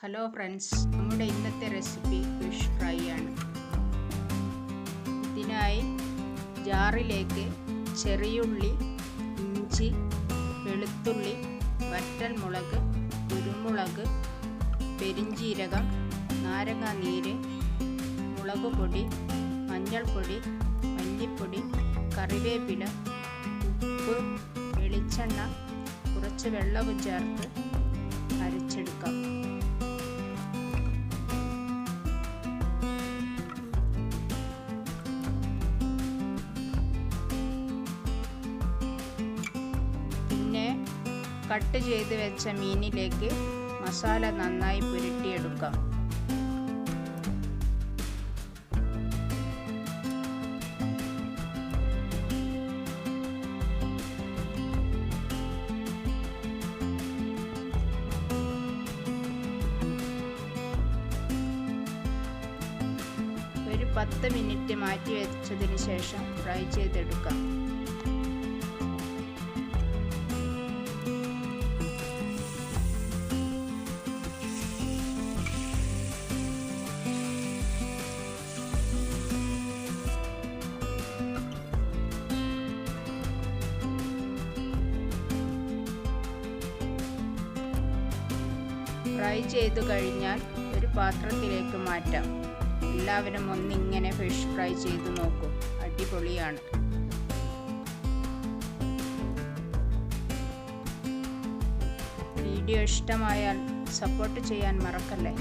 Hello friends, നമ്മുടെ ഇന്നത്തെ recipe fish fry ആണ്. ഇതിനായി ജാറിലേക്ക് ചെറിയുള്ളി, ഇഞ്ചി, വെളുത്തുള്ളി, വറ്റൽമുളക്, കുരുമുളക്, പെരിഞ്ജീരകം, നാരങ്ങാനീര്, മുളക് പൊടി, മഞ്ഞൾപ്പൊടി, മല്ലിപ്പൊടി, കറിവേപ്പില, ഉപ്പ്, വെളിച്ചെണ്ണ, കുറച്ച് വെള്ളവും ചേർത്ത് അരച്ചെടുക്കാം. കട്ട് ചെയ്ത് വെച്ച മീനിലേക്ക് മസാല നന്നായി പുരട്ടിയെടുക്കാം. ഒരു 10 മിനിറ്റ് മാറ്റി വെച്ചതിന് ശേഷം ഫ്രൈ ചെയ്തെടുക്കാം. ഫ്രൈ ചെയ്തു കഴിഞ്ഞാൽ ഒരു പാത്രത്തിലേക്ക് മാറ്റാം. എല്ലാവരും ഒന്നിങ്ങനെ ഫിഷ് ഫ്രൈ ചെയ്തു നോക്കൂ, അടിപൊളിയാണ്. വീഡിയോ ഇഷ്ടമായാൽ സപ്പോർട്ട് ചെയ്യാൻ മറക്കല്ലേ.